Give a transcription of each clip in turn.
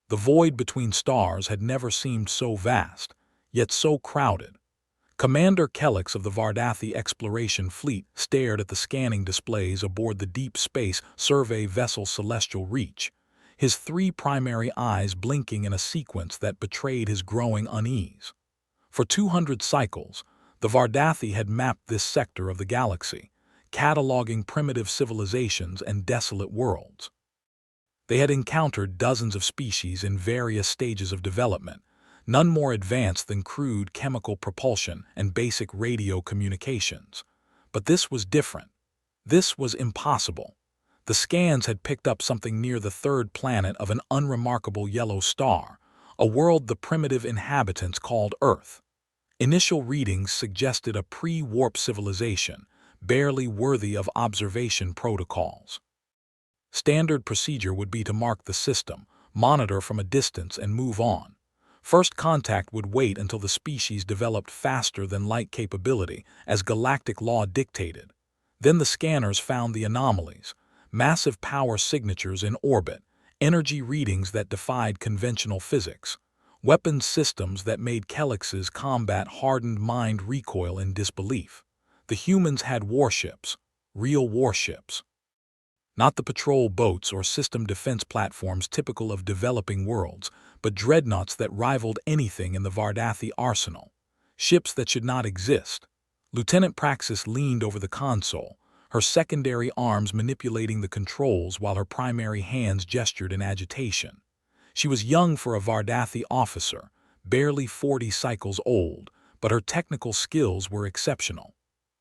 The void between stars had never seemed so vast, yet so crowded. Commander Kellex of the Vardathi Exploration Fleet stared at the scanning displays aboard the Deep Space Survey vessel Celestial Reach, his three primary eyes blinking in a sequence that betrayed his growing unease. For 200 cycles, the Vardathi had mapped this sector of the galaxy, cataloging primitive civilizations and desolate worlds. They had encountered dozens of species in various stages of development, none more advanced than crude chemical propulsion and basic radio communications. But this was different. This was impossible. The scans had picked up something near the third planet of an unremarkable yellow star, a world the primitive inhabitants called Earth. Initial readings suggested a pre-warp civilization, barely worthy of observation protocols. Standard procedure would be to mark the system, monitor from a distance, and move on. First contact would wait until the species developed faster than light capability, as galactic law dictated. Then the scanners found the anomalies, massive power signatures in orbit, energy readings that defied conventional physics, weapons systems that made Kellex's combat-hardened mind recoil in disbelief. The humans had warships, real warships. Not the patrol boats or system defense platforms typical of developing worlds, but dreadnoughts that rivaled anything in the Vardathi arsenal. Ships that should not exist. Lieutenant Praxis leaned over the console, her secondary arms manipulating the controls while her primary hands gestured in agitation. She was young for a Vardathi officer, barely 40 cycles old, but her technical skills were exceptional.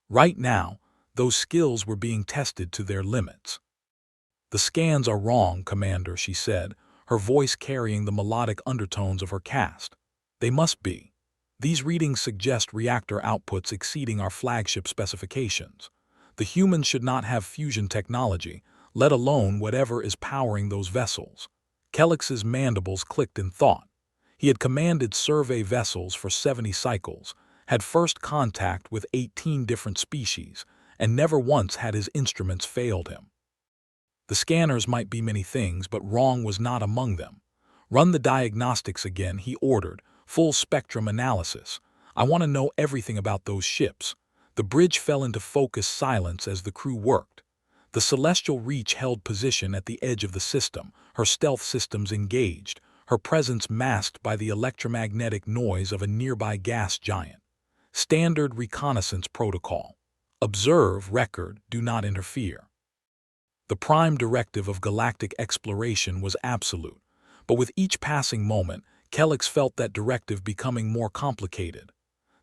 Right now, those skills were being tested to their limits. "The scans are wrong, Commander," she said, her voice carrying the melodic undertones of her caste. "They must be. These readings suggest reactor outputs exceeding our flagship specifications. The humans should not have fusion technology, let alone whatever is powering those vessels." Kellex's mandibles clicked in thought. He had commanded survey vessels for 70 cycles, had first contact with 18 different species, and never once had his instruments failed him. The scanners might be many things, but wrong was not among them. "Run the diagnostics again," he ordered, "full spectrum analysis. I want to know everything about those ships." The bridge fell into focused silence as the crew worked. The Celestial Reach held position at the edge of the system, her stealth systems engaged, her presence masked by the electromagnetic noise of a nearby gas giant. Standard reconnaissance protocol. Observe, record, do not interfere. The prime directive of galactic exploration was absolute, but with each passing moment, Kellex felt that directive becoming more complicated.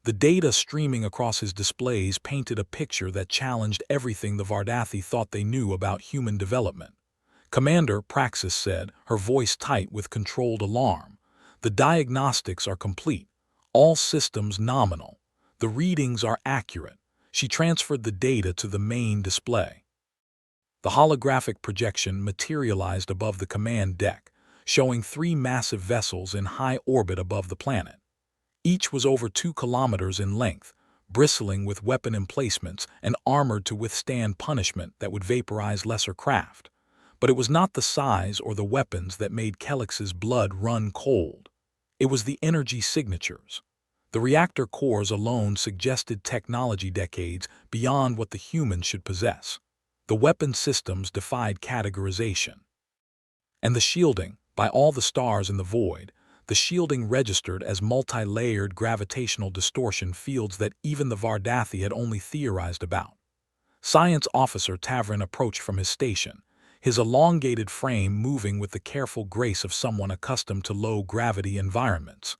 The data streaming across his displays painted a picture that challenged everything the Vardathi thought they knew about human development. "Commander," Praxis said, her voice tight with controlled alarm, "the diagnostics are complete, all systems nominal. The readings are accurate." She transferred the data to the main display. The holographic projection materialized above the command deck, showing 3 massive vessels in high orbit above the planet. Each was over 2 kilometers in length, bristling with weapon emplacements and armored to withstand punishment that would vaporize lesser craft. But it was not the size or the weapons that made Kellex's blood run cold. It was the energy signatures. The reactor cores alone suggested technology decades beyond what the humans should possess. The weapon systems defied categorization. And the shielding, by all the stars in the void, the shielding registered as multi-layered gravitational distortion fields that even the Vardathi had only theorized about. Science Officer Tavrin approached from his station, his elongated frame moving with the careful grace of someone accustomed to low-gravity environments.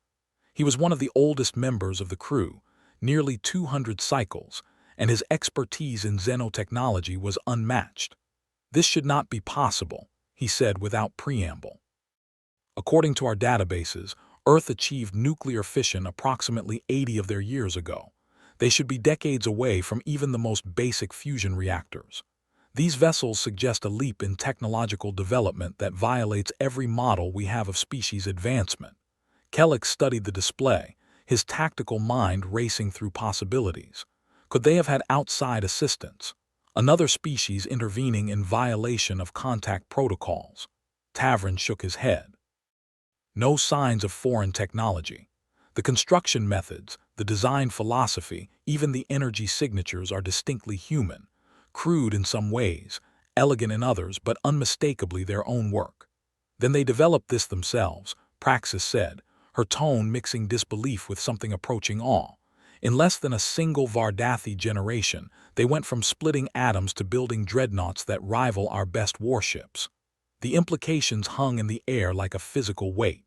He was one of the oldest members of the crew, nearly 200 cycles, and his expertise in xenotechnology was unmatched. "This should not be possible," he said without preamble. "According to our databases, Earth achieved nuclear fission approximately 80 of their years ago. They should be decades away from even the most basic fusion reactors. These vessels suggest a leap in technological development that violates every model we have of species advancement." Kellex studied the display, his tactical mind racing through possibilities. Could they have had outside assistance? Another species intervening in violation of contact protocols? Tavrin shook his head. No signs of foreign technology. The construction methods, the design philosophy, even the energy signatures are distinctly human, crude in some ways, elegant in others, but unmistakably their own work. Then they developed this themselves, Praxis said, her tone mixing disbelief with something approaching awe. In less than a single Vardathi generation, they went from splitting atoms to building dreadnoughts that rival our best warships. The implications hung in the air like a physical weight.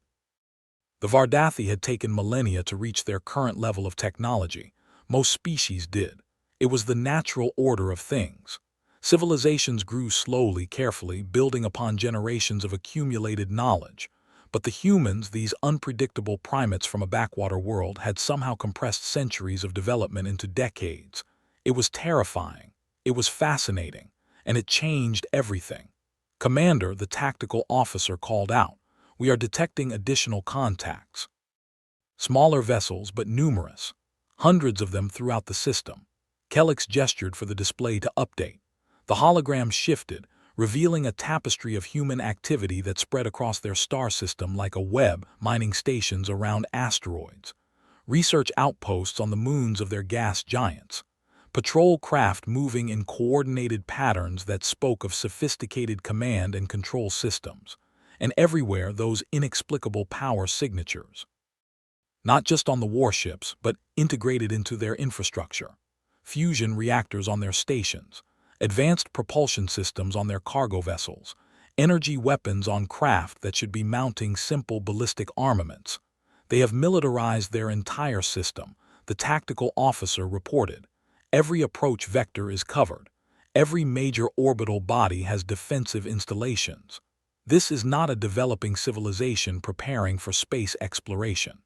The Vardathi had taken millennia to reach their current level of technology. Most species did. It was the natural order of things. Civilizations grew slowly, carefully, building upon generations of accumulated knowledge. But the humans, these unpredictable primates from a backwater world, had somehow compressed centuries of development into decades. It was terrifying. It was fascinating. And it changed everything. Commander, the tactical officer, called out, "We are detecting additional contacts." Smaller vessels, but numerous. Hundreds of them throughout the system. Kellex gestured for the display to update. The hologram shifted, revealing a tapestry of human activity that spread across their star system like a web, mining stations around asteroids, research outposts on the moons of their gas giants, patrol craft moving in coordinated patterns that spoke of sophisticated command and control systems, and everywhere those inexplicable power signatures. Not just on the warships, but integrated into their infrastructure. Fusion reactors on their stations, advanced propulsion systems on their cargo vessels, energy weapons on craft that should be mounting simple ballistic armaments. They have militarized their entire system, the tactical officer reported. Every approach vector is covered. Every major orbital body has defensive installations. This is not a developing civilization preparing for space exploration.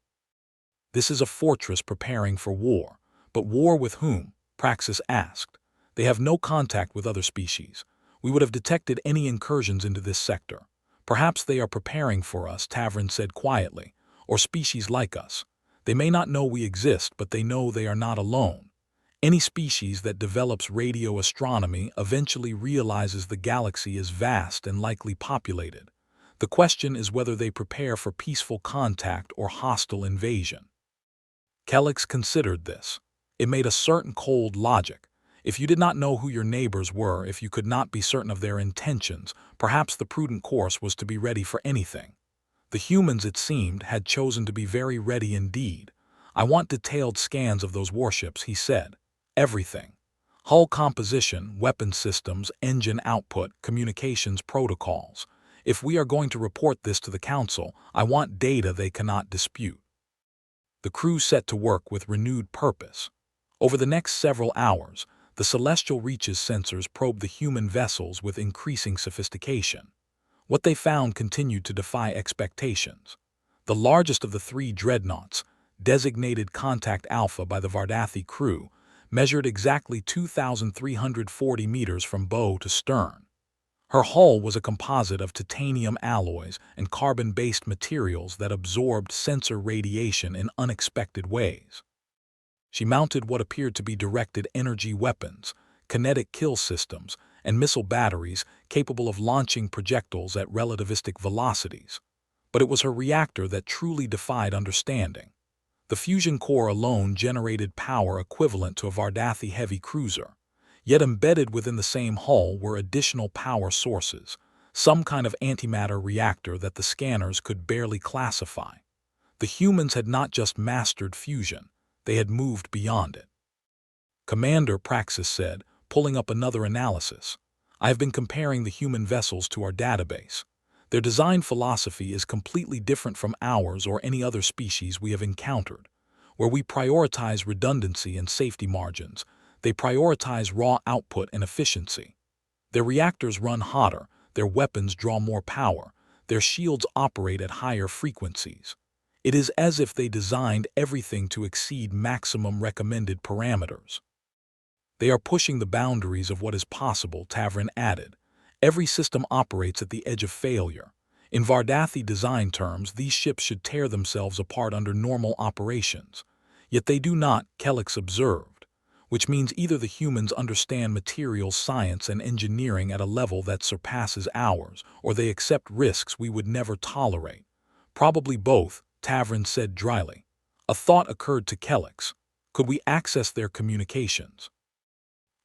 This is a fortress preparing for war. But war with whom? Praxis asked. They have no contact with other species. We would have detected any incursions into this sector. Perhaps they are preparing for us, Tavrin said quietly, or species like us. They may not know we exist, but they know they are not alone. Any species that develops radio astronomy eventually realizes the galaxy is vast and likely populated. The question is whether they prepare for peaceful contact or hostile invasion. Kellex considered this. It made a certain cold logic. If you did not know who your neighbors were, if you could not be certain of their intentions, perhaps the prudent course was to be ready for anything. The humans, it seemed, had chosen to be very ready indeed. "I want detailed scans of those warships," he said. "Everything. Hull composition, weapon systems, engine output, communications protocols. If we are going to report this to the Council, I want data they cannot dispute." The crew set to work with renewed purpose. Over the next several hours, the celestial reaches sensors probed the human vessels with increasing sophistication. What they found continued to defy expectations. The largest of the three dreadnoughts, designated Contact Alpha by the Vardathi crew, measured exactly 2,340 meters from bow to stern. Her hull was a composite of titanium alloys and carbon-based materials that absorbed sensor radiation in unexpected ways. She mounted what appeared to be directed energy weapons, kinetic kill systems, and missile batteries capable of launching projectiles at relativistic velocities. But it was her reactor that truly defied understanding. The fusion core alone generated power equivalent to a Vardathi heavy cruiser. Yet embedded within the same hull were additional power sources, some kind of antimatter reactor that the scanners could barely classify. The humans had not just mastered fusion, they had moved beyond it. "Commander," Praxis said, pulling up another analysis, "I have been comparing the human vessels to our database. Their design philosophy is completely different from ours or any other species we have encountered. Where we prioritize redundancy and safety margins, they prioritize raw output and efficiency. Their reactors run hotter, their weapons draw more power, their shields operate at higher frequencies. It is as if they designed everything to exceed maximum recommended parameters." "They are pushing the boundaries of what is possible," Tavrin added. "Every system operates at the edge of failure. In Vardathi design terms, these ships should tear themselves apart under normal operations. Yet they do not," Kellex observed, "which means either the humans understand materials science and engineering at a level that surpasses ours, or they accept risks we would never tolerate. Probably both, Tavern said dryly. A thought occurred to Kellex. Could we access their communications?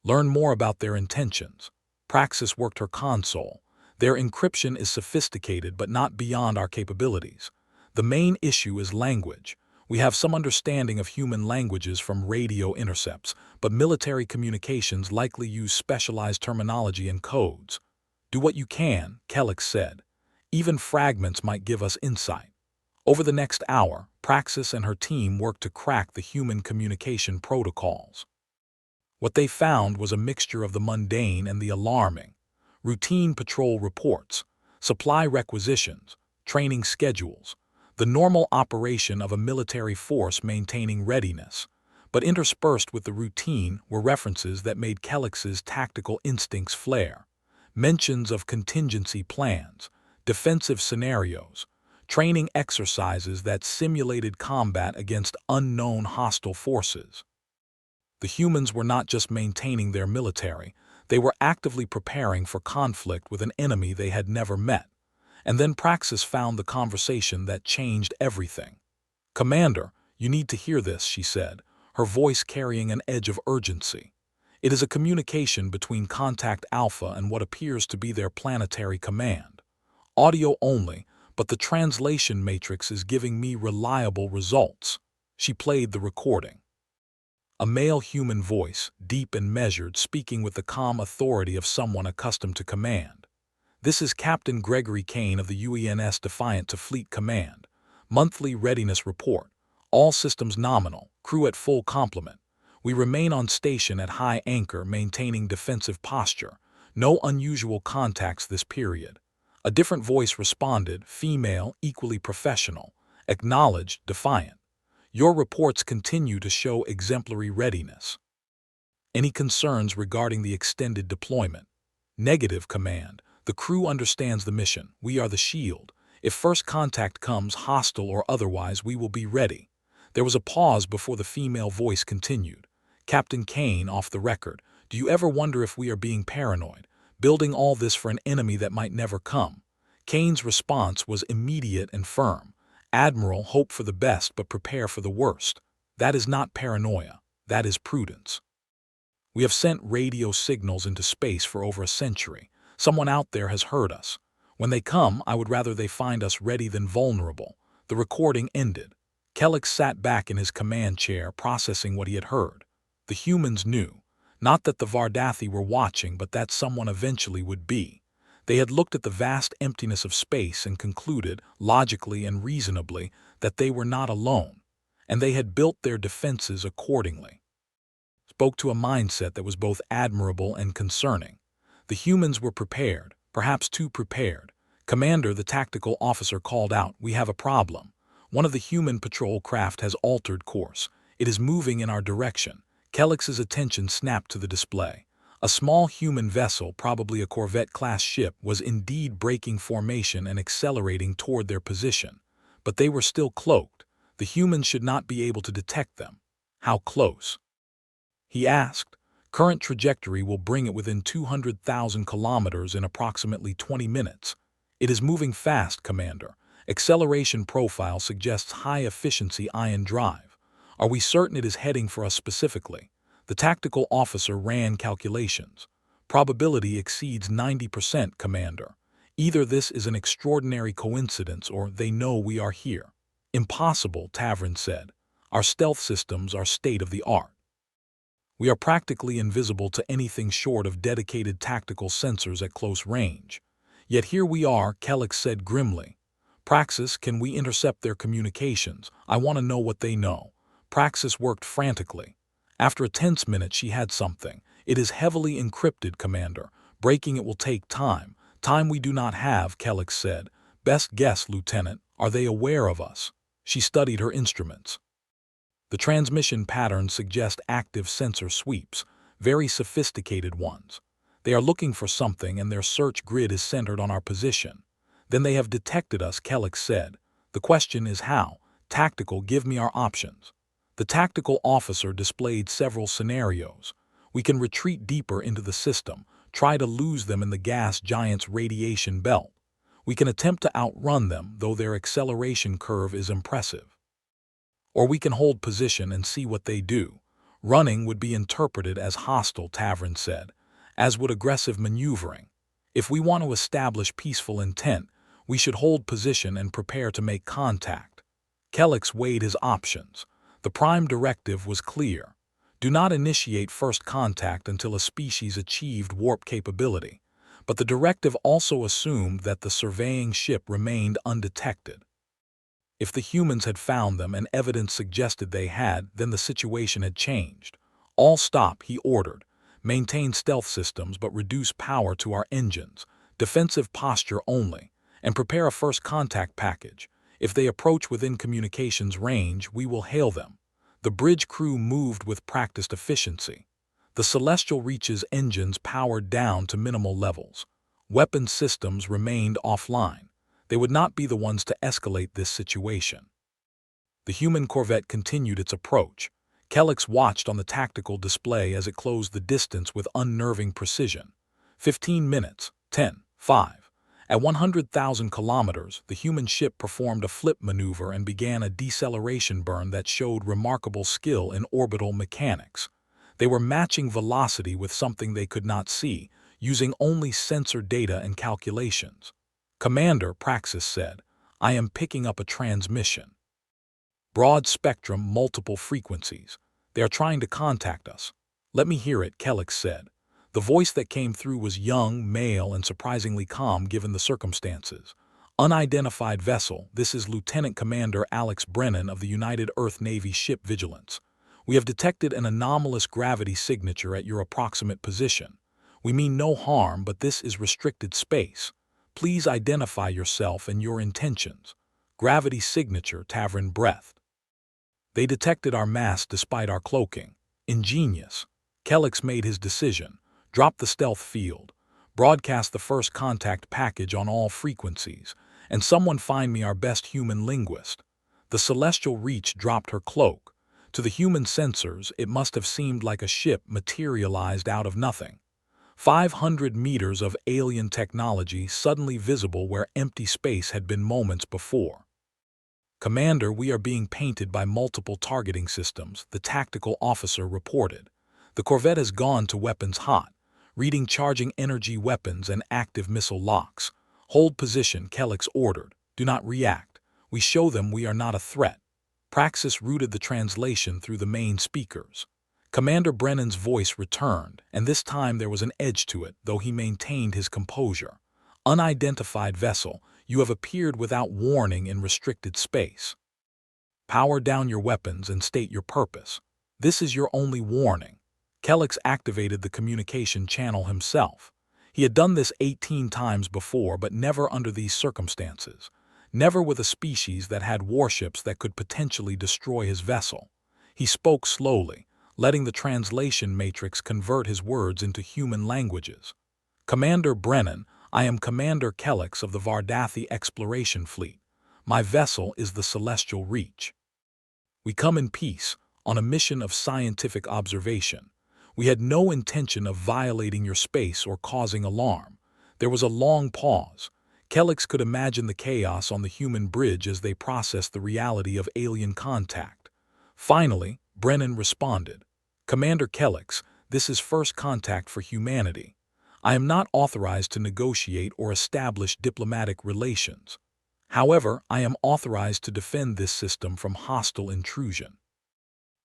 Learn more about their intentions. Praxis worked her console. Their encryption is sophisticated but not beyond our capabilities. The main issue is language. We have some understanding of human languages from radio intercepts, but military communications likely use specialized terminology and codes. Do what you can, Kellex said. Even fragments might give us insight. Over the next hour, Praxis and her team worked to crack the human communication protocols. What they found was a mixture of the mundane and the alarming. Routine patrol reports, supply requisitions, training schedules, the normal operation of a military force maintaining readiness. But interspersed with the routine were references that made Kellex's tactical instincts flare. Mentions of contingency plans, defensive scenarios, training exercises that simulated combat against unknown hostile forces. The humans were not just maintaining their military, they were actively preparing for conflict with an enemy they had never met. And then Praxis found the conversation that changed everything. "Commander, you need to hear this," she said, her voice carrying an edge of urgency. "It is a communication between Contact Alpha and what appears to be their planetary command. Audio only, but the translation matrix is giving me reliable results." She played the recording. A male human voice, deep and measured, speaking with the calm authority of someone accustomed to command. "This is Captain Gregory Kane of the UENS Defiant to Fleet Command. Monthly readiness report. All systems nominal, crew at full complement. We remain on station at high anchor, maintaining defensive posture. No unusual contacts this period." A different voice responded, female, equally professional. "Acknowledged, Defiant. Your reports continue to show exemplary readiness. Any concerns regarding the extended deployment?" "Negative, Command. The crew understands the mission. We are the shield. If first contact comes, hostile or otherwise, we will be ready." There was a pause before the female voice continued. "Captain Kane, off the record, do you ever wonder if we are being paranoid, building all this for an enemy that might never come?" Kane's response was immediate and firm. "Admiral, hope for the best but prepare for the worst. That is not paranoia. That is prudence. We have sent radio signals into space for over a century. Someone out there has heard us. When they come, I would rather they find us ready than vulnerable." The recording ended. Kellex sat back in his command chair, processing what he had heard. The humans knew. Not that the Vardathi were watching, but that someone eventually would be. They had looked at the vast emptiness of space and concluded, logically and reasonably, that they were not alone, and they had built their defenses accordingly. Spoke to a mindset that was both admirable and concerning. The humans were prepared, perhaps too prepared. "Commander," the tactical officer called out, "we have a problem. One of the human patrol craft has altered course. It is moving in our direction." Kellex's attention snapped to the display. A small human vessel, probably a Corvette-class ship, was indeed breaking formation and accelerating toward their position. But they were still cloaked. The humans should not be able to detect them. "How close?" he asked. "Current trajectory will bring it within 200,000 kilometers in approximately 20 minutes. It is moving fast, Commander. Acceleration profile suggests high-efficiency ion drive. Are we certain it is heading for us specifically?" The tactical officer ran calculations. "Probability exceeds 90%, Commander. Either this is an extraordinary coincidence or they know we are here." "Impossible," Tavern said. "Our stealth systems are state-of-the-art. We are practically invisible to anything short of dedicated tactical sensors at close range. Yet here we are," Kellex said grimly. "Praxis, can we intercept their communications? I want to know what they know." Praxis worked frantically. After a tense minute, she had something. "It is heavily encrypted, Commander. Breaking it will take time. Time we do not have," Kellex said. "Best guess, Lieutenant. Are they aware of us?" She studied her instruments. The transmission patterns suggest active sensor sweeps, very sophisticated ones. They are looking for something, and their search grid is centered on our position. "Then they have detected us," Kellex said. "The question is how. Tactical, give me our options." The tactical officer displayed several scenarios. "We can retreat deeper into the system, try to lose them in the gas giant's radiation belt. We can attempt to outrun them, though their acceleration curve is impressive. Or we can hold position and see what they do. Running would be interpreted as hostile, Tavern said, as would aggressive maneuvering. If we want to establish peaceful intent, we should hold position and prepare to make contact. Kellex weighed his options. The prime directive was clear. Do not initiate first contact until a species achieved warp capability. But the directive also assumed that the surveying ship remained undetected. If the humans had found them and evidence suggested they had, then the situation had changed. All stop, he ordered. Maintain stealth systems but reduce power to our engines. Defensive posture only. And prepare a first contact package. If they approach within communications range, we will hail them. The bridge crew moved with practiced efficiency. The Celestial Reach's engines powered down to minimal levels. Weapon systems remained offline. They would not be the ones to escalate this situation. The human corvette continued its approach. Kellex watched on the tactical display as it closed the distance with unnerving precision. 15 minutes, 10, 5. At 100,000 kilometers, the human ship performed a flip maneuver and began a deceleration burn that showed remarkable skill in orbital mechanics. They were matching velocity with something they could not see, using only sensor data and calculations. Commander, Praxis said, I am picking up a transmission. Broad spectrum, multiple frequencies. They are trying to contact us. Let me hear it, Kellex said. The voice that came through was young, male, and surprisingly calm given the circumstances. Unidentified vessel, this is Lieutenant Commander Alex Brennan of the United Earth Navy ship Vigilance. We have detected an anomalous gravity signature at your approximate position. We mean no harm, but this is restricted space. Please identify yourself and your intentions. Gravity signature, Tavern breathed. They detected our mass despite our cloaking. Ingenious. Kellex made his decision. Drop the stealth field. Broadcast the first contact package on all frequencies. And someone find me our best human linguist. The Celestial Reach dropped her cloak. To the human sensors, it must have seemed like a ship materialized out of nothing. 500 meters of alien technology suddenly visible where empty space had been moments before. Commander, we are being painted by multiple targeting systems, the tactical officer reported. The corvette has gone to weapons hot, reading charging energy weapons and active missile locks. Hold position, Kellex ordered. Do not react. We show them we are not a threat. Praxis routed the translation through the main speakers. Commander Brennan's voice returned, and this time there was an edge to it, though he maintained his composure. Unidentified vessel, you have appeared without warning in restricted space. Power down your weapons and state your purpose. This is your only warning. Kellex activated the communication channel himself. He had done this 18 times before, but never under these circumstances. Never with a species that had warships that could potentially destroy his vessel. He spoke slowly, letting the translation matrix convert his words into human languages. Commander Brennan, I am Commander Kellex of the Vardathi Exploration Fleet. My vessel is the Celestial Reach. We come in peace, on a mission of scientific observation. We had no intention of violating your space or causing alarm. There was a long pause. Kellex could imagine the chaos on the human bridge as they processed the reality of alien contact. Finally, Brennan responded. Commander Kellex, this is first contact for humanity. I am not authorized to negotiate or establish diplomatic relations. However, I am authorized to defend this system from hostile intrusion.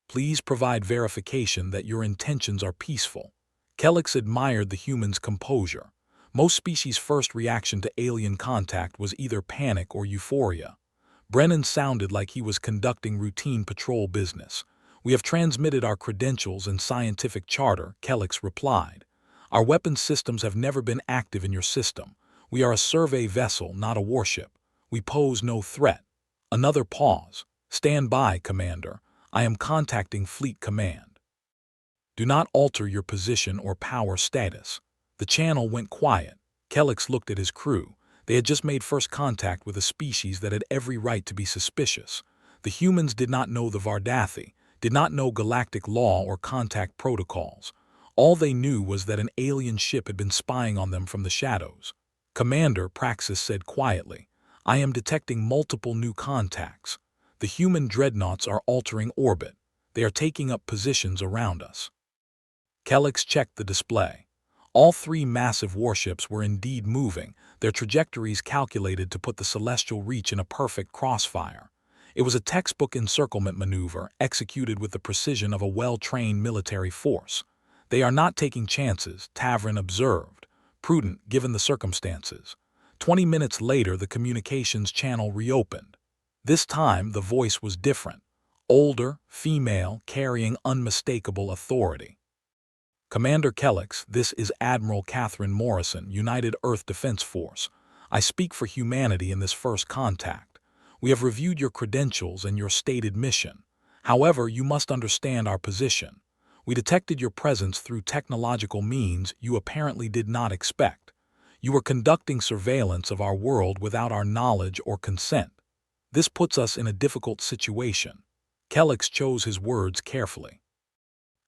Please provide verification that your intentions are peaceful. Kellex admired the human's composure. Most species' first reaction to alien contact was either panic or euphoria. Brennan sounded like he was conducting routine patrol business. We have transmitted our credentials and scientific charter, Kellex replied. Our weapons systems have never been active in your system. We are a survey vessel, not a warship. We pose no threat. Another pause. Stand by, Commander. I am contacting Fleet Command. Do not alter your position or power status. The channel went quiet. Kellex looked at his crew. They had just made first contact with a species that had every right to be suspicious. The humans did not know the Vardathi, did not know galactic law or contact protocols. All they knew was that an alien ship had been spying on them from the shadows. Commander, Praxis said quietly. I am detecting multiple new contacts. The human dreadnoughts are altering orbit. They are taking up positions around us. Kellex checked the display. All three massive warships were indeed moving, their trajectories calculated to put the celestial reach in a perfect crossfire. It was a textbook encirclement maneuver executed with the precision of a well-trained military force. They are not taking chances, Tavrin observed, prudent given the circumstances. 20 minutes later, the communications channel reopened. This time, the voice was different. Older, female, carrying unmistakable authority. Commander Kellex, this is Admiral Catherine Morrison, United Earth Defense Force. I speak for humanity in this first contact. We have reviewed your credentials and your stated mission. However, you must understand our position. We detected your presence through technological means you apparently did not expect. You were conducting surveillance of our world without our knowledge or consent. This puts us in a difficult situation. Kellex chose his words carefully.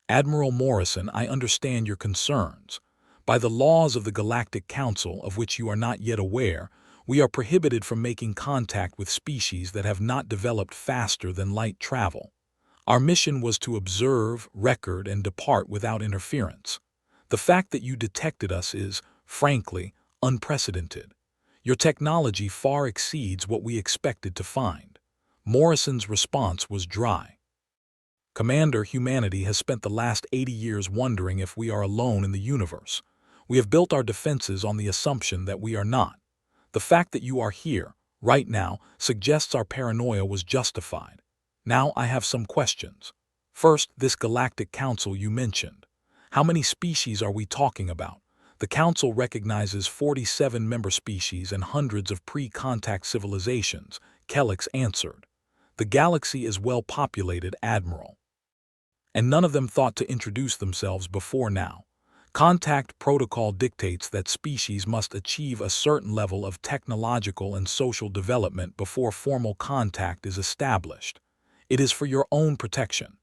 Admiral Morrison, I understand your concerns. By the laws of the Galactic Council, of which you are not yet aware, we are prohibited from making contact with species that have not developed faster than light travel. Our mission was to observe, record, and depart without interference. The fact that you detected us is, frankly, unprecedented. Your technology far exceeds what we expected to find. Morrison's response was dry. Commander, humanity has spent the last 80 years wondering if we are alone in the universe. We have built our defenses on the assumption that we are not. The fact that you are here, right now, suggests our paranoia was justified. Now I have some questions. First, this Galactic Council you mentioned. How many species are we talking about? The Council recognizes 47 member species and hundreds of pre-contact civilizations, Kellex answered. The galaxy is well populated, Admiral. And none of them thought to introduce themselves before now. Contact protocol dictates that species must achieve a certain level of technological and social development before formal contact is established. It is for your own protection.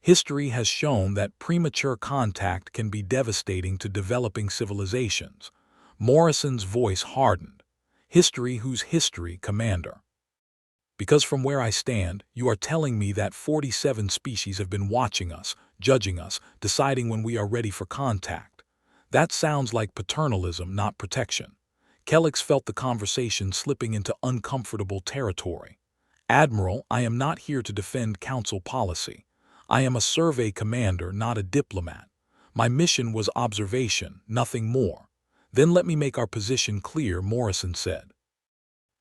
History has shown that premature contact can be devastating to developing civilizations. Morrison's voice hardened. History, whose history, Commander? Because from where I stand, you are telling me that 47 species have been watching us, judging us, deciding when we are ready for contact. That sounds like paternalism, not protection. Kellex felt the conversation slipping into uncomfortable territory. Admiral, I am not here to defend Council policy. I am a survey commander, not a diplomat. My mission was observation, nothing more. Then let me make our position clear, Morrison said.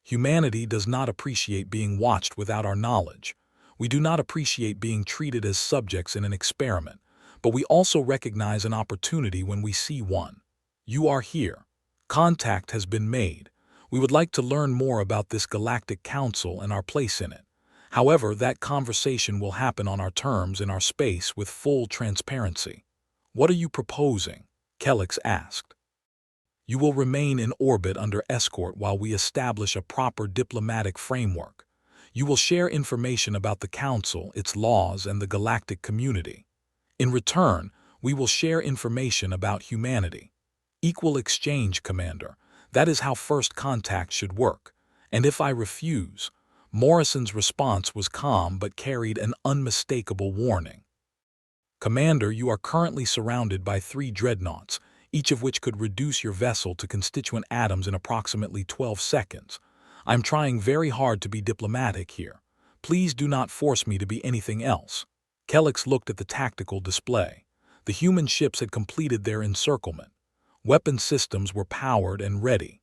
Humanity does not appreciate being watched without our knowledge. We do not appreciate being treated as subjects in an experiment, but we also recognize an opportunity when we see one. You are here. Contact has been made. We would like to learn more about this Galactic Council and our place in it. However, that conversation will happen on our terms in our space with full transparency. What are you proposing? Kellex asked. You will remain in orbit under escort while we establish a proper diplomatic framework. You will share information about the Council, its laws, and the galactic community. In return, we will share information about humanity. Equal exchange, Commander. That is how first contact should work. And if I refuse? Morrison's response was calm but carried an unmistakable warning. Commander, you are currently surrounded by 3 dreadnoughts, each of which could reduce your vessel to constituent atoms in approximately 12 seconds. I'm trying very hard to be diplomatic here. Please do not force me to be anything else. Kellex looked at the tactical display. The human ships had completed their encirclement. Weapon systems were powered and ready.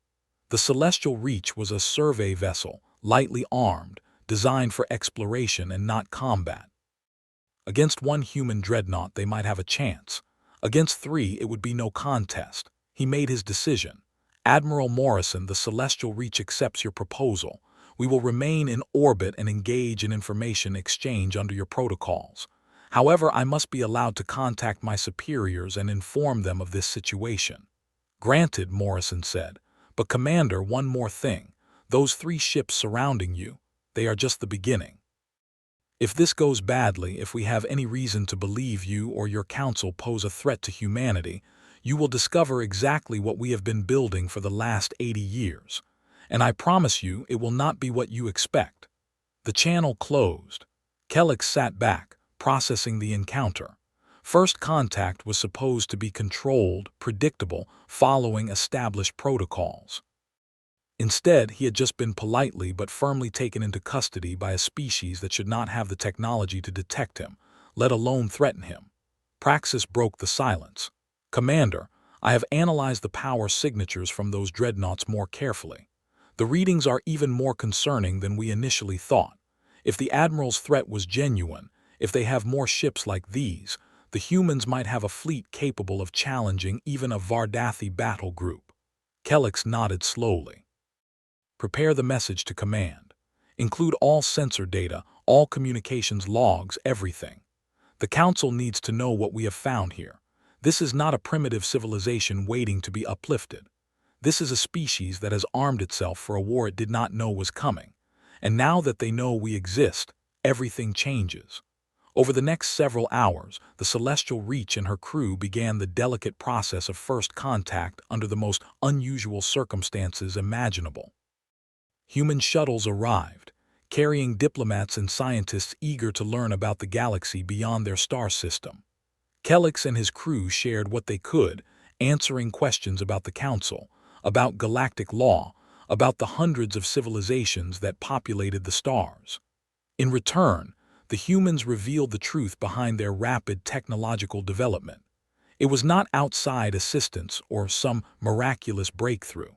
The Celestial Reach was a survey vessel, lightly armed, designed for exploration and not combat. Against 1 human dreadnought they might have a chance. Against 3 it would be no contest. He made his decision. Admiral Morrison, the Celestial Reach accepts your proposal. We will remain in orbit and engage in information exchange under your protocols. However, I must be allowed to contact my superiors and inform them of this situation. Granted, Morrison said. But Commander, one more thing. Those 3 ships surrounding you, they are just the beginning. If this goes badly, if we have any reason to believe you or your council pose a threat to humanity, You will discover exactly what we have been building for the last 80 years. And I promise you it will not be what you expect. The channel closed. Kellic sat back, processing the encounter. First contact was supposed to be controlled, predictable, following established protocols. Instead, he had just been politely but firmly taken into custody by a species that should not have the technology to detect him, let alone threaten him. Praxis broke the silence. "Commander, I have analyzed the power signatures from those dreadnoughts more carefully. The readings are even more concerning than we initially thought. If the Admiral's threat was genuine, if they have more ships like these, the humans might have a fleet capable of challenging even a Vardathi battle group." Kellic nodded slowly. "Prepare the message to command. Include all sensor data, all communications logs, everything. The Council needs to know what we have found here. This is not a primitive civilization waiting to be uplifted. This is a species that has armed itself for a war it did not know was coming. And now that they know we exist, everything changes." Over the next several hours, the Celestial Reach and her crew began the delicate process of first contact under the most unusual circumstances imaginable. Human shuttles arrived, carrying diplomats and scientists eager to learn about the galaxy beyond their star system. Kellic and his crew shared what they could, answering questions about the Council, about galactic law, about the hundreds of civilizations that populated the stars. In return, the humans revealed the truth behind their rapid technological development. It was not outside assistance or some miraculous breakthrough.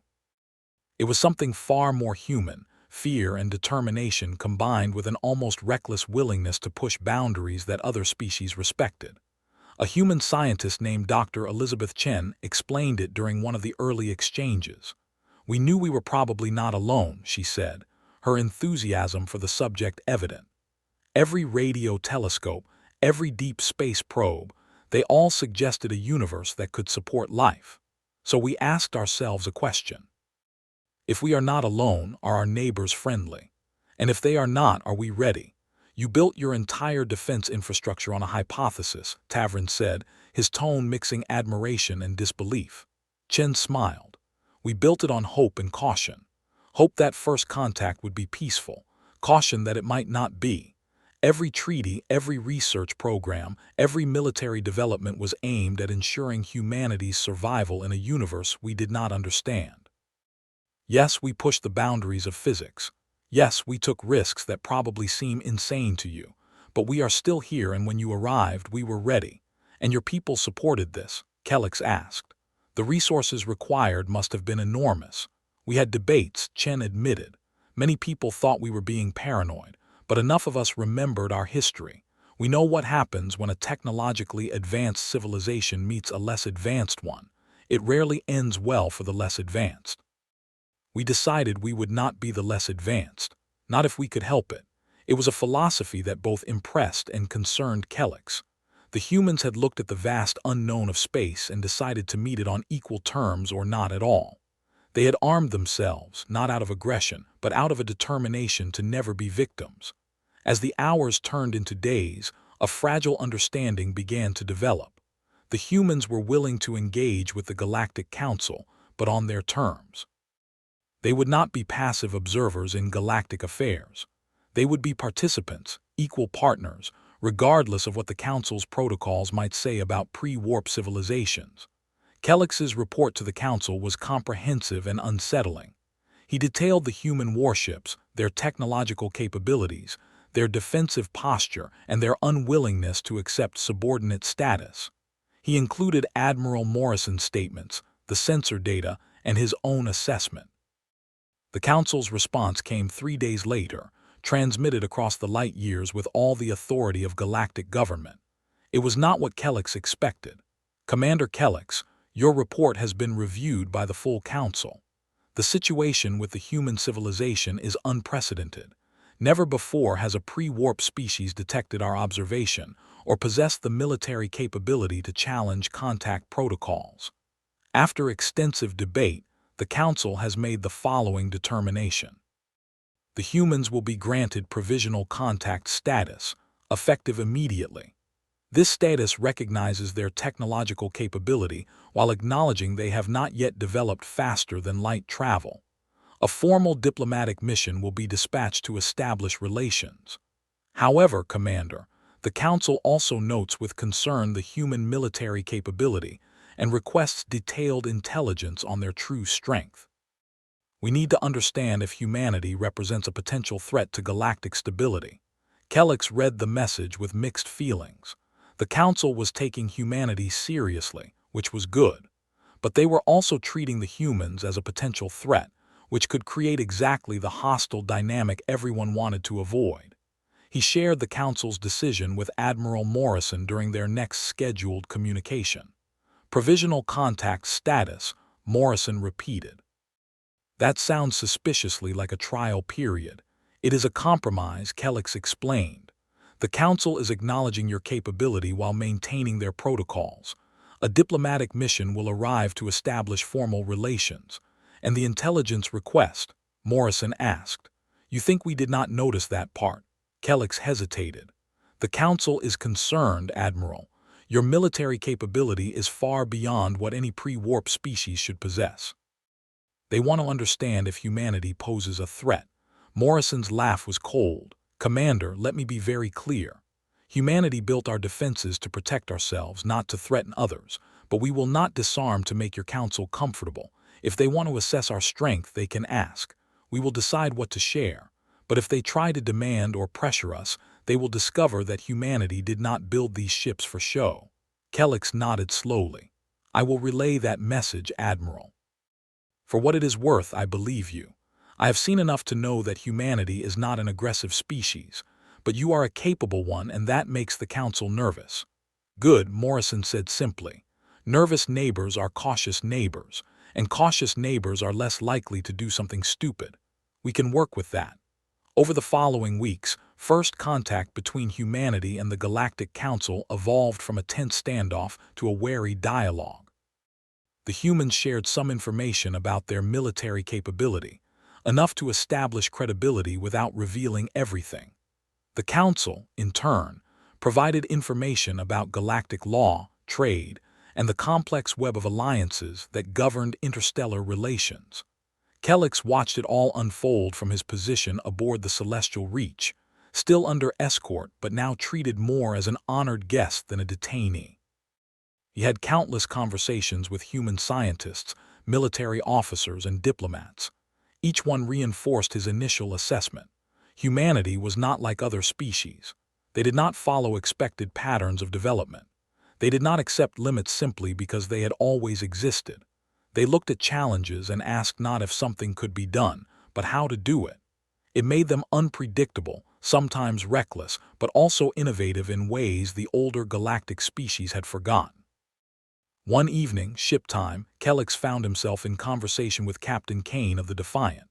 It was something far more human, fear and determination combined with an almost reckless willingness to push boundaries that other species respected. A human scientist named Dr. Elizabeth Chen explained it during one of the early exchanges. "We knew we were probably not alone," she said, her enthusiasm for the subject evident. "Every radio telescope, every deep space probe, they all suggested a universe that could support life. So we asked ourselves a question. If we are not alone, are our neighbors friendly? And if they are not, are we ready? You built your entire defense infrastructure on a hypothesis," Tavern said, his tone mixing admiration and disbelief. Chen smiled. "We built it on hope and caution. Hope that first contact would be peaceful, caution that it might not be. Every treaty, every research program, every military development was aimed at ensuring humanity's survival in a universe we did not understand. Yes, we pushed the boundaries of physics. Yes, we took risks that probably seem insane to you. But we are still here, and when you arrived, we were ready. And your people supported this," Kellic asked. "The resources required must have been enormous. We had debates," Chen admitted. "Many people thought we were being paranoid, but enough of us remembered our history. We know what happens when a technologically advanced civilization meets a less advanced one. It rarely ends well for the less advanced. We decided we would not be the less advanced, not if we could help it. It was a philosophy that both impressed and concerned Kellic. The humans had looked at the vast unknown of space and decided to meet it on equal terms or not at all. They had armed themselves, not out of aggression, but out of a determination to never be victims. As the hours turned into days, a fragile understanding began to develop. The humans were willing to engage with the Galactic Council, but on their terms. They would not be passive observers in galactic affairs. They would be participants, equal partners, regardless of what the Council's protocols might say about pre-warp civilizations. Kellic's report to the Council was comprehensive and unsettling. He detailed the human warships, their technological capabilities, their defensive posture, and their unwillingness to accept subordinate status. He included Admiral Morrison's statements, the sensor data, and his own assessment. The Council's response came 3 days later, transmitted across the light years with all the authority of galactic government. It was not what Kellic expected. "Commander Kellic, your report has been reviewed by the full Council. The situation with the human civilization is unprecedented. Never before has a pre-warp species detected our observation or possessed the military capability to challenge contact protocols. After extensive debate, the Council has made the following determination. The humans will be granted provisional contact status, effective immediately. This status recognizes their technological capability while acknowledging they have not yet developed faster than light travel. A formal diplomatic mission will be dispatched to establish relations. However, Commander, the Council also notes with concern the human military capability and requests detailed intelligence on their true strength. We need to understand if humanity represents a potential threat to galactic stability. Kellex read the message with mixed feelings. The Council was taking humanity seriously, which was good, but they were also treating the humans as a potential threat, which could create exactly the hostile dynamic everyone wanted to avoid. He shared the Council's decision with Admiral Morrison during their next scheduled communication. Provisional contact status, Morrison repeated. That sounds suspiciously like a trial period. It is a compromise, Kellex explained. The Council is acknowledging your capability while maintaining their protocols. A diplomatic mission will arrive to establish formal relations. And the intelligence request, Morrison asked. You think we did not notice that part? Kellex hesitated. The Council is concerned, Admiral. Your military capability is far beyond what any pre-warp species should possess. They want to understand if humanity poses a threat. Morrison's laugh was cold. Commander, let me be very clear. Humanity built our defenses to protect ourselves, not to threaten others, but we will not disarm to make your Council comfortable. If they want to assess our strength, they can ask. We will decide what to share. But if they try to demand or pressure us, they will discover that humanity did not build these ships for show. Kellex nodded slowly. I will relay that message, Admiral. For what it is worth, I believe you. I have seen enough to know that humanity is not an aggressive species, but you are a capable one, and that makes the Council nervous. Good, Morrison said simply. Nervous neighbors are cautious neighbors, and cautious neighbors are less likely to do something stupid. We can work with that. Over the following weeks, first contact between humanity and the Galactic Council evolved from a tense standoff to a wary dialogue. The humans shared some information about their military capability, enough to establish credibility without revealing everything. The Council, in turn, provided information about galactic law, trade, and the complex web of alliances that governed interstellar relations. Kellex watched it all unfold from his position aboard the Celestial Reach, still under escort but now treated more as an honored guest than a detainee. He had countless conversations with human scientists, military officers, and diplomats. Each one reinforced his initial assessment. Humanity was not like other species. They did not follow expected patterns of development. They did not accept limits simply because they had always existed. They looked at challenges and asked not if something could be done, but how to do it. It made them unpredictable, sometimes reckless, but also innovative in ways the older galactic species had forgotten. One evening, ship time, Kellex found himself in conversation with Captain Kane of the Defiant.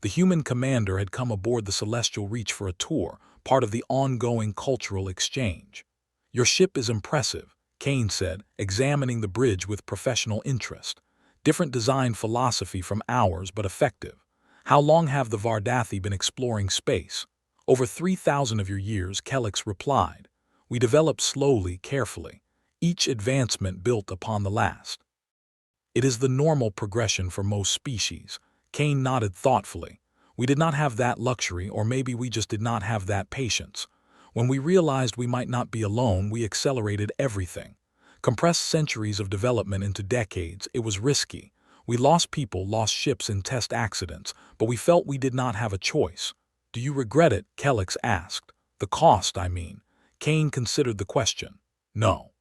The human commander had come aboard the Celestial Reach for a tour, part of the ongoing cultural exchange. Your ship is impressive, Kane said, examining the bridge with professional interest. Different design philosophy from ours, but effective. How long have the Vardathi been exploring space? Over 3,000 of your years, Kellex replied. We developed slowly, carefully. Each advancement built upon the last. It is the normal progression for most species. Kane nodded thoughtfully. We did not have that luxury, or maybe we just did not have that patience. When we realized we might not be alone, we accelerated everything. Compressed centuries of development into decades. It was risky. We lost people, lost ships in test accidents, but we felt we did not have a choice. Do you regret it? Kellex asked. The cost, I mean. Kane considered the question. No.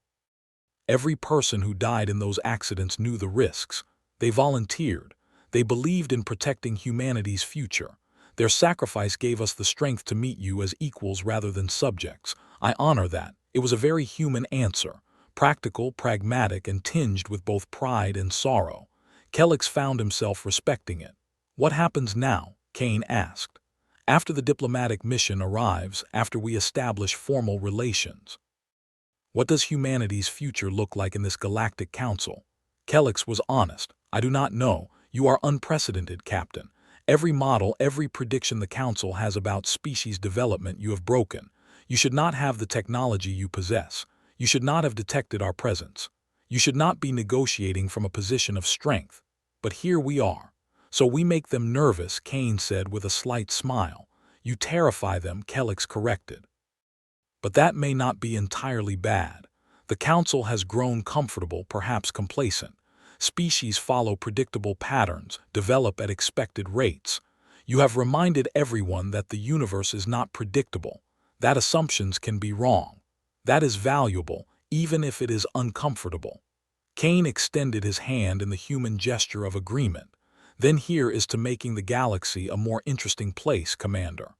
Every person who died in those accidents knew the risks. They volunteered. They believed in protecting humanity's future. Their sacrifice gave us the strength to meet you as equals rather than subjects. I honor that. It was a very human answer. Practical, pragmatic, and tinged with both pride and sorrow. Kellex found himself respecting it. What happens now? Kane asked. After the diplomatic mission arrives, after we establish formal relations. What does humanity's future look like in this Galactic Council? Kellex was honest. I do not know. You are unprecedented, Captain. Every model, every prediction the Council has about species development you have broken. You should not have the technology you possess. You should not have detected our presence. You should not be negotiating from a position of strength. But here we are. So we make them nervous, Kane said with a slight smile. You terrify them, Kellex corrected. But that may not be entirely bad. The Council has grown comfortable, perhaps complacent. Species follow predictable patterns, develop at expected rates. You have reminded everyone that the universe is not predictable, that assumptions can be wrong. That is valuable, even if it is uncomfortable. Kane extended his hand in the human gesture of agreement. Then here is to making the galaxy a more interesting place, Commander.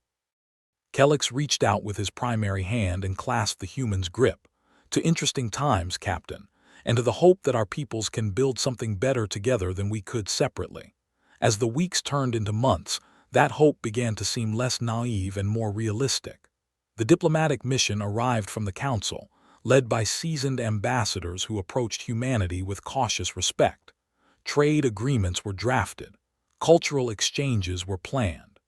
Kellex reached out with his primary hand and clasped the human's grip. To interesting times, Captain, and to the hope that our peoples can build something better together than we could separately. As the weeks turned into months, that hope began to seem less naive and more realistic. The diplomatic mission arrived from the Council, led by seasoned ambassadors who approached humanity with cautious respect. Trade agreements were drafted. Cultural exchanges were planned.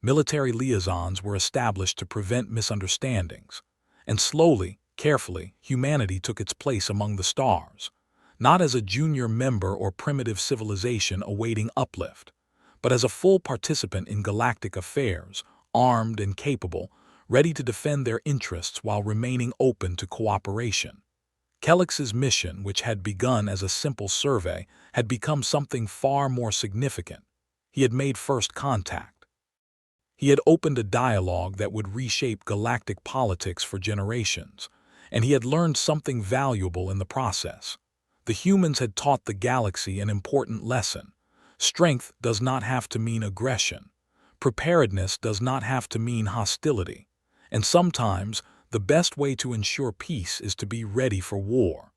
Military liaisons were established to prevent misunderstandings. And slowly, carefully, humanity took its place among the stars, not as a junior member or primitive civilization awaiting uplift, but as a full participant in galactic affairs, armed and capable, ready to defend their interests while remaining open to cooperation. Kellex's mission, which had begun as a simple survey, had become something far more significant. He had made first contact. He had opened a dialogue that would reshape galactic politics for generations, and he had learned something valuable in the process. The humans had taught the galaxy an important lesson. Strength does not have to mean aggression. Preparedness does not have to mean hostility. And sometimes, the best way to ensure peace is to be ready for war.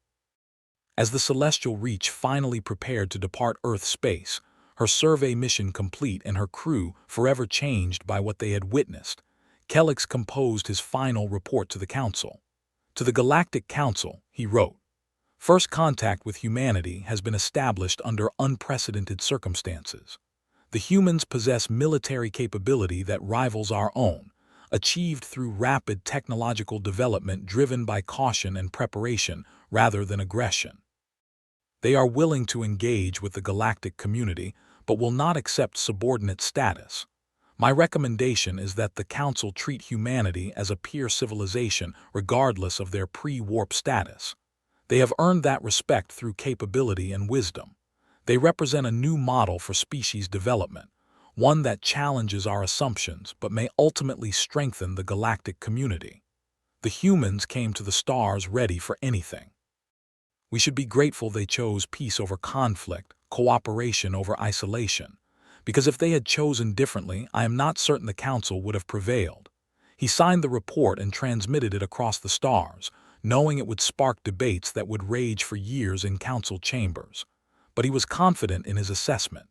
As the Celestial Reach finally prepared to depart Earth space, her survey mission complete and her crew forever changed by what they had witnessed, Kellex composed his final report to the Council. To the Galactic Council, he wrote, "First contact with humanity has been established under unprecedented circumstances. The humans possess military capability that rivals our own, achieved through rapid technological development driven by caution and preparation rather than aggression. They are willing to engage with the galactic community, but will not accept subordinate status. My recommendation is that the Council treat humanity as a peer civilization regardless of their pre-warp status. They have earned that respect through capability and wisdom. They represent a new model for species development, one that challenges our assumptions but may ultimately strengthen the galactic community. The humans came to the stars ready for anything. We should be grateful they chose peace over conflict, cooperation over isolation, because if they had chosen differently, I am not certain the Council would have prevailed." He signed the report and transmitted it across the stars, knowing it would spark debates that would rage for years in Council chambers. But he was confident in his assessment.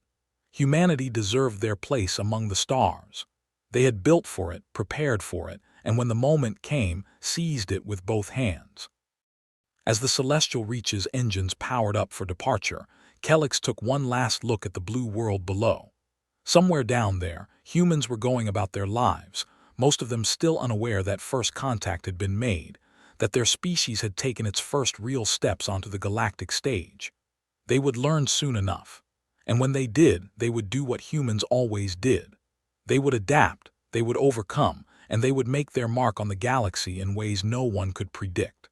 Humanity deserved their place among the stars. They had built for it, prepared for it, and when the moment came, seized it with both hands. As the Celestial Reach's engines powered up for departure, Kellex took one last look at the blue world below. Somewhere down there, humans were going about their lives, most of them still unaware that first contact had been made, that their species had taken its first real steps onto the galactic stage. They would learn soon enough. And when they did, they would do what humans always did. They would adapt, they would overcome, and they would make their mark on the galaxy in ways no one could predict.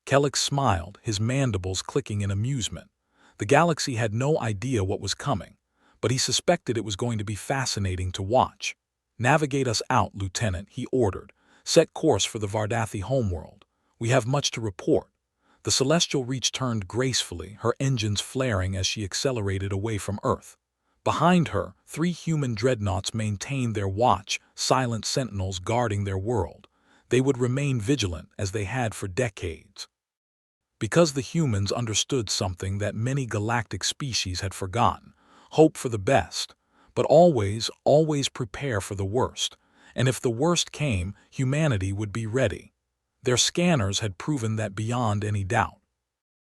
Kellex smiled, his mandibles clicking in amusement. The galaxy had no idea what was coming, but he suspected it was going to be fascinating to watch. "Navigate us out, Lieutenant," he ordered. "Set course for the Vardathi homeworld. We have much to report." The Celestial Reach turned gracefully, her engines flaring as she accelerated away from Earth. Behind her, 3 human dreadnoughts maintained their watch, silent sentinels guarding their world. They would remain vigilant as they had for decades. Because the humans understood something that many galactic species had forgotten: hope for the best, but always, always prepare for the worst. And if the worst came, humanity would be ready. Their scanners had proven that beyond any doubt.